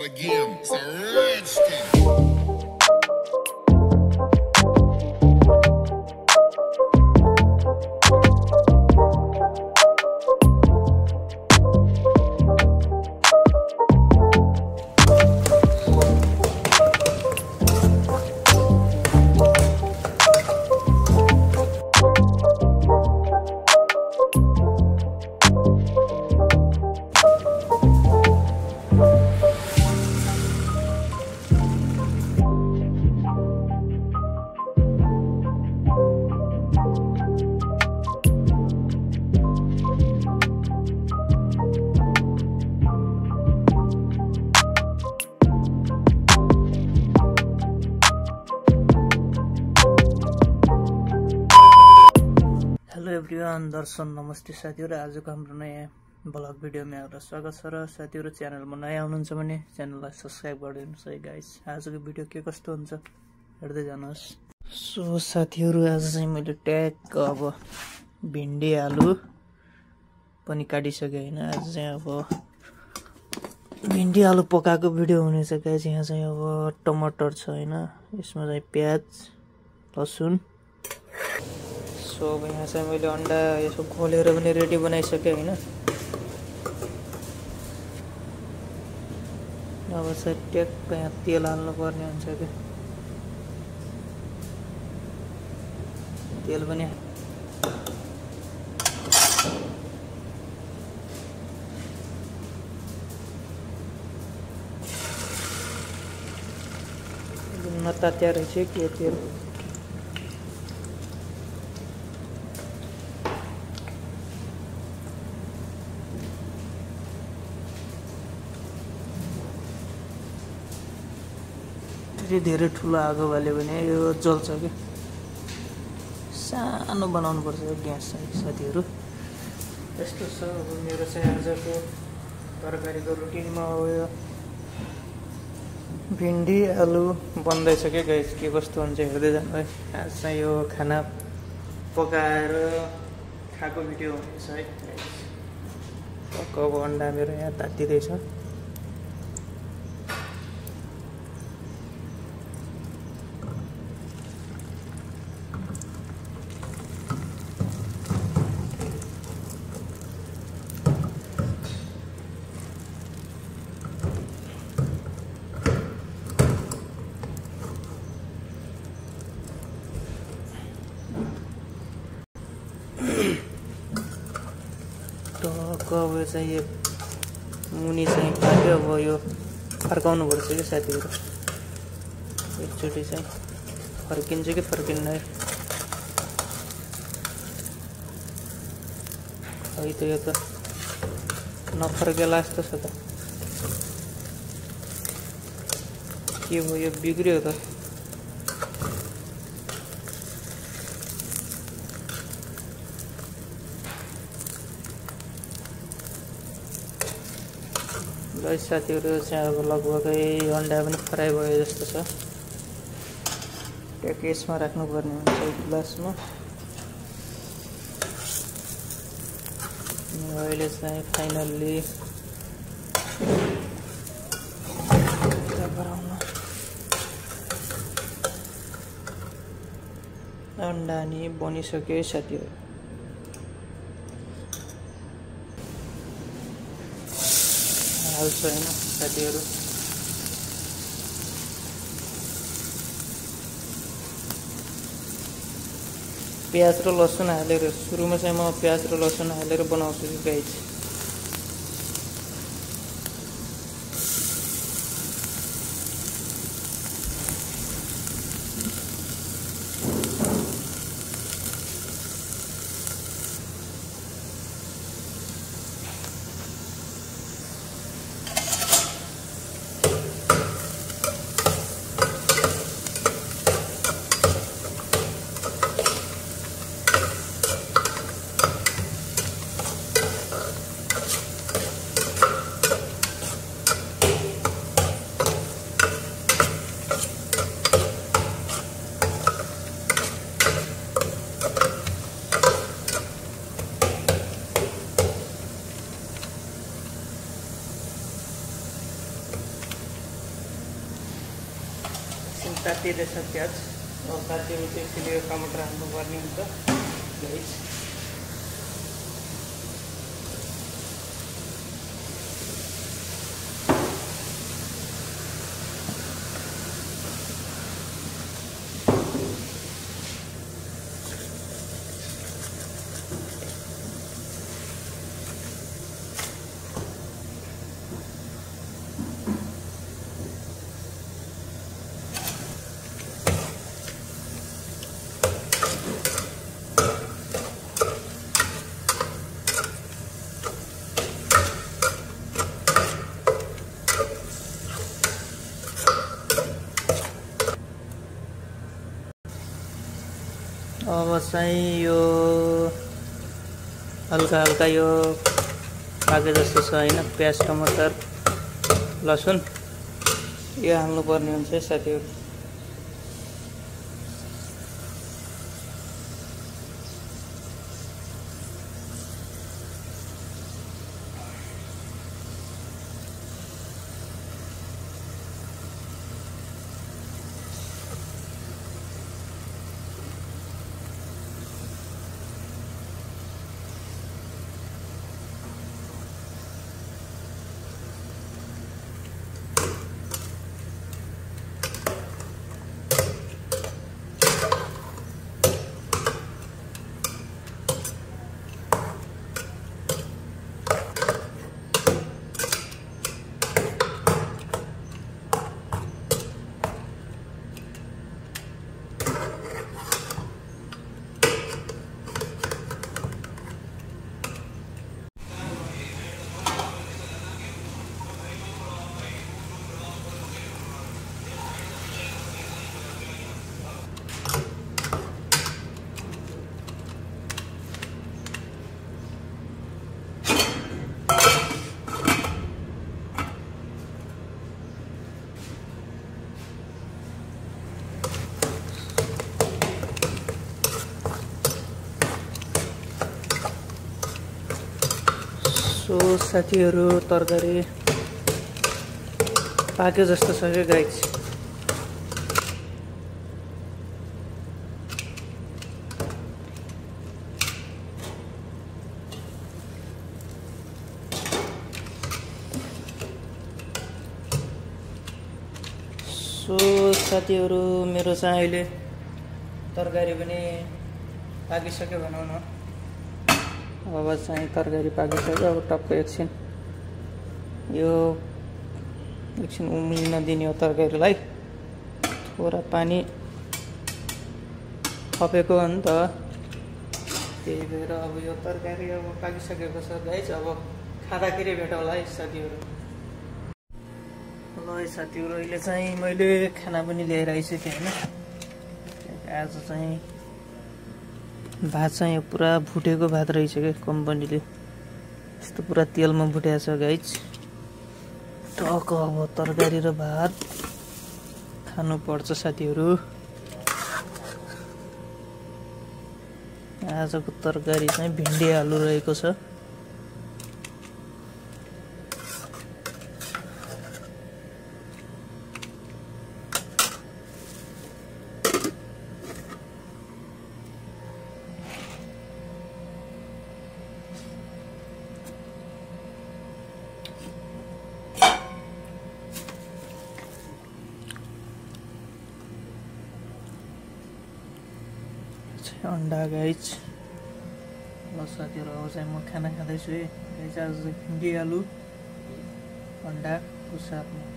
again. It's a rich thing. Hello everyone, दर्शन नमस्ते साथीहरु। आजको हाम्रो नयाँ ब्लग भिडियोमा यहाँहरुलाई स्वागत छ। र साथीहरु, च्यानलमा नयाँ हुनुहुन्छ भने च्यानललाई सब्स्क्राइब गरिदिनुस् है गाइस। आजको भिडियो के कस्तो हुन्छ हेर्दै जानुहोस्। सो साथीहरु, आज चाहिँ मैले ट्याग अब भिन्डी आलु पनि काटिसके हैन। आज चाहिँ अब भिन्डी आलु पकाएको भिडियो हुनेछ गाइस। यहाँ चाहिँ अब टमाटर छ हैन, यसमा चाहिँ प्याज लसुन। सो अब यहाँ चाहिँ मैले अंडा यसो खोलेर पनि रेडी बनाइसके हैन। अब चाहिँ ट्याक्क यहाँ तेल हाल्नु पर्ने हुन्छ के। तेल पनि नतात्या रहेछ के तेल। धेरै ठुलो आगो बाल्यो भने यो जल्छ के। सानो बनाउनु पर्छ ग्यास चाहिँ साथीहरु। यस्तो छ अब मेरो चाहिँ आजको तरकारीको रुटिनमा हो यो भिन्डी आलु बन्दैछ के गाइस। के कस्तो हुन्छ हेर्दै जानु है। आज चाहिँ यो खाना पकाएर खाएको भिडियो हुनेछ है गाइस। अब अन्डा मेरो यहाँ तातिदैछ। अब चाहिँ यो मुनि चाहिँ पाक्यो। अब यो फर्काउनु पर्छ कि साथीहरु। एकचोटि चाहिँ फर्किन्छ कि फर्किन्न है। है त यो त नफर्केला जस्तो छ त। के भयो, यो बिग्रियो त। गाइस साथीहरु, चाहिँ अब लगभगै अन्डा पनि फ्राई भयो जस्तो छ। ट्याक यसमा राख्नु पर्ने हुन्छ ग्लासमा। अहिले चाहिँ फाइनल्ली अन्डा नि बनिसक्यो साथीहरु। हाल्छ हैन साथीहरु। प्याज र लसुन हालेर सुरुमा चाहिँ म प्याज र लसुन हालेर बनाउँछु कि गाइस। तातिरहेछ प्याज अब तातिएपछि एकछिन यो टमाटर हाल्नुपर्ने हुन्छ गाइस। अब चाहिँ यो हल्का हल्का यो पाके जस्तो छ हैन, प्याज टमाटर लसुन यो हाल्नुपर्ने हुन्छ साथीहरु। सो साथीहरु तरकारी पाके जस्तो छ के गाइस। सो साथीहरु मेरो चाहिँ अहिले तरकारी पनि पाकिसक्यो भनौं न। अब चाहिँ तरकारी पाकिसक्यो। अब टक्क एकछिन उम्लिन दिने हो तरकारीलाई। थोड़ा पानी थपेको हो नि त, त्यही भएर अब यो तरकारी अब पाकिसकेको छ गाइस। अब खाँदाखेरि भेटौँला है साथीहरु। ल है साथीहरु, अहिले चाहिँ मैले खाना पनि लिएर आइसकेँ हैन। आज चाहिँ भात चाहिँ पुरा भुटेको भात रहेछ के कम्पनीले, यस्तो पुरा तेलमा भुटेको छ गाइस। टक अब तरकारी र भात खानु पर्छ साथीहरु। आजको तरकारी चाहिँ भिन्डी आलु रहेको छ। अंडा गाइस। ल साथीहरु, अब चाहिँ म खाना खाँदैछु है गाइस। आज भिन्डी आलु अन्डाको साथमा।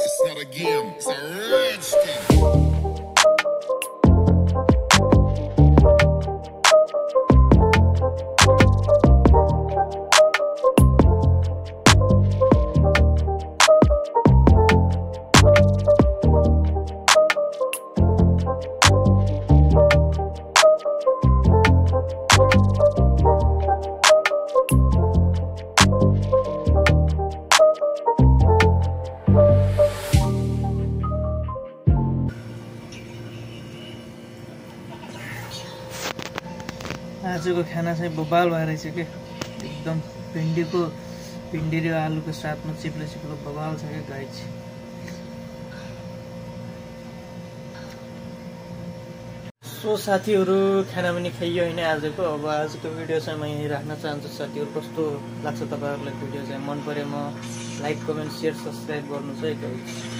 It's not a game, it's a rich thing. आजको खाना चाहिँ बबाल भएर रहेछ के एकदम भिन्डी र आलुको साथमा चिप्लो चिप्लो बबाल छ क्या गाइज। सो साथीहरू खाना पनि खाइयो होइन आजको। अब आजको भिडियो चाहिँ म यहीँ राख्न चाहन्छु साथीहरू। कस्तो लाग्छ तपाईँहरूलाई भिडियो चाहिँ? मन परेमा लाइक कमेन्ट सेयर सब्सक्राइब गर्नु चाहिँ गाइज।